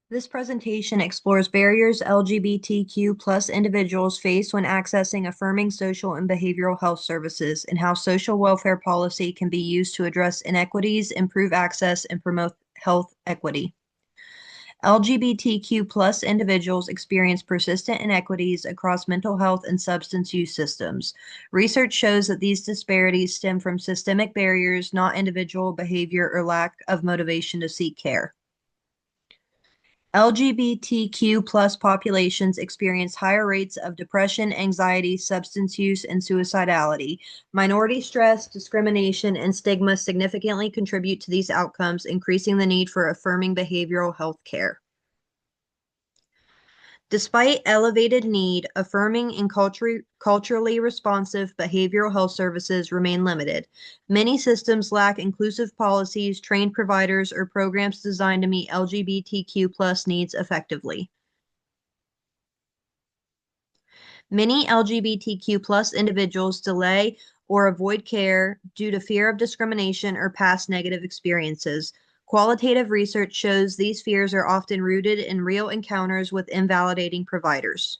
This presentation explores barriers LGBTQ plus individuals face when accessing affirming social and behavioral health services and how social welfare policy can be used to address inequities, improve access, and promote health equity. LGBTQ plus individuals experience persistent inequities across mental health and substance use systems. Research shows that these disparities stem from systemic barriers, not individual behavior or lack of motivation to seek care. LGBTQ plus populations experience higher rates of depression, anxiety, substance use, and suicidality. Minority stress, discrimination, and stigma significantly contribute to these outcomes, increasing the need for affirming behavioral health care. Despite elevated need, affirming and culturally responsive behavioral health services remain limited. Many systems lack inclusive policies, trained providers, or programs designed to meet LGBTQ plus needs effectively. Many LGBTQ plus individuals delay or avoid care due to fear of discrimination or past negative experiences. Qualitative research shows these fears are often rooted in real encounters with invalidating providers.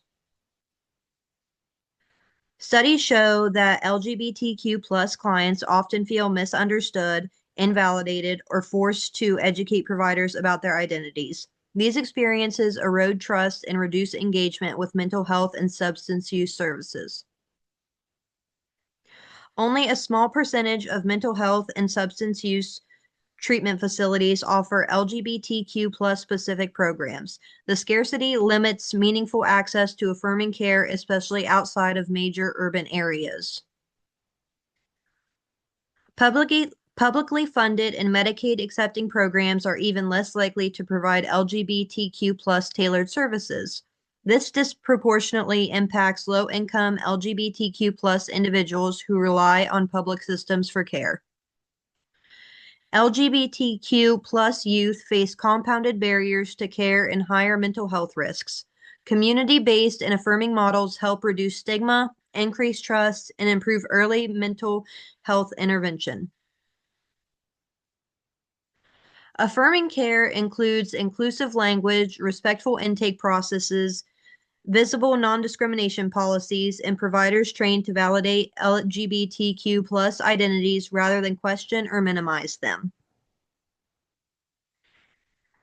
Studies show that LGBTQ plus clients often feel misunderstood, invalidated, or forced to educate providers about their identities. These experiences erode trust and reduce engagement with mental health and substance use services. Only a small percentage of mental health and substance use treatment facilities offer LGBTQ plus specific programs. The scarcity limits meaningful access to affirming care, especially outside of major urban areas. Publicly funded and Medicaid accepting programs are even less likely to provide LGBTQ plus tailored services. This disproportionately impacts low income LGBTQ plus individuals who rely on public systems for care. LGBTQ plus youth face compounded barriers to care and higher mental health risks. Community-based and affirming models help reduce stigma, increase trust, and improve early mental health intervention. Affirming care includes inclusive language, respectful intake processes, visible non-discrimination policies, and providers trained to validate LGBTQ plus identities rather than question or minimize them.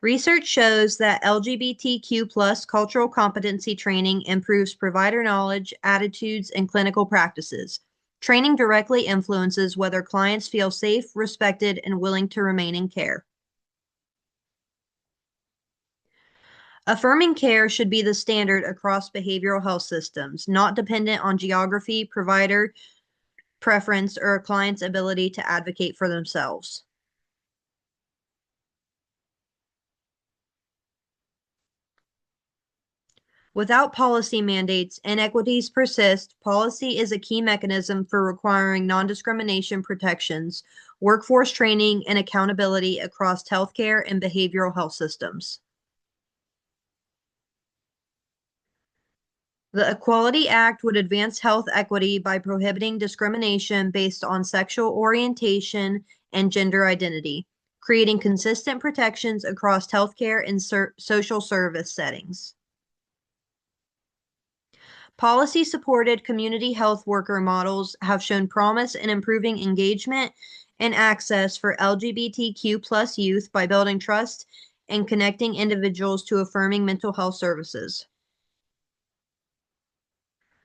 Research shows that LGBTQ plus cultural competency training improves provider knowledge, attitudes, and clinical practices. Training directly influences whether clients feel safe, respected, and willing to remain in care. Affirming care should be the standard across behavioral health systems, not dependent on geography, provider preference, or a client's ability to advocate for themselves. Without policy mandates, inequities persist. Policy is a key mechanism for requiring non-discrimination protections, workforce training, and accountability across healthcare and behavioral health systems. The Equality Act would advance health equity by prohibiting discrimination based on sexual orientation and gender identity, creating consistent protections across healthcare and social service settings. Policy-supported community health worker models have shown promise in improving engagement and access for LGBTQ plus youth by building trust and connecting individuals to affirming mental health services.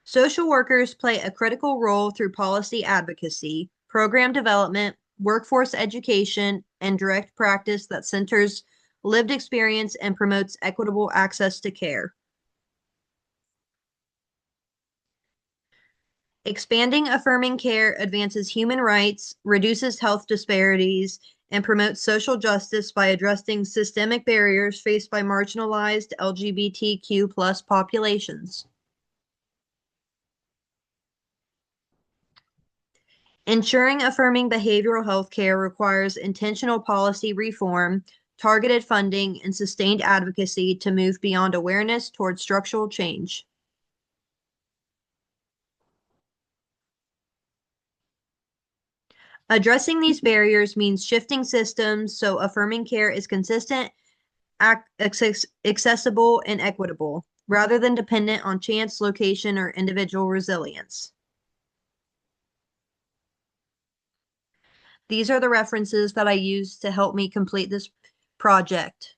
Social workers play a critical role through policy advocacy, program development, workforce education, and direct practice that centers lived experience and promotes equitable access to care. Expanding affirming care advances human rights, reduces health disparities, and promotes social justice by addressing systemic barriers faced by marginalized LGBTQ plus populations. Ensuring affirming behavioral health care requires intentional policy reform, targeted funding, and sustained advocacy to move beyond awareness toward structural change. Addressing these barriers means shifting systems so affirming care is consistent accessible, and equitable, rather than dependent on chance, location, or individual resilience. These are the references that I used to help me complete this project.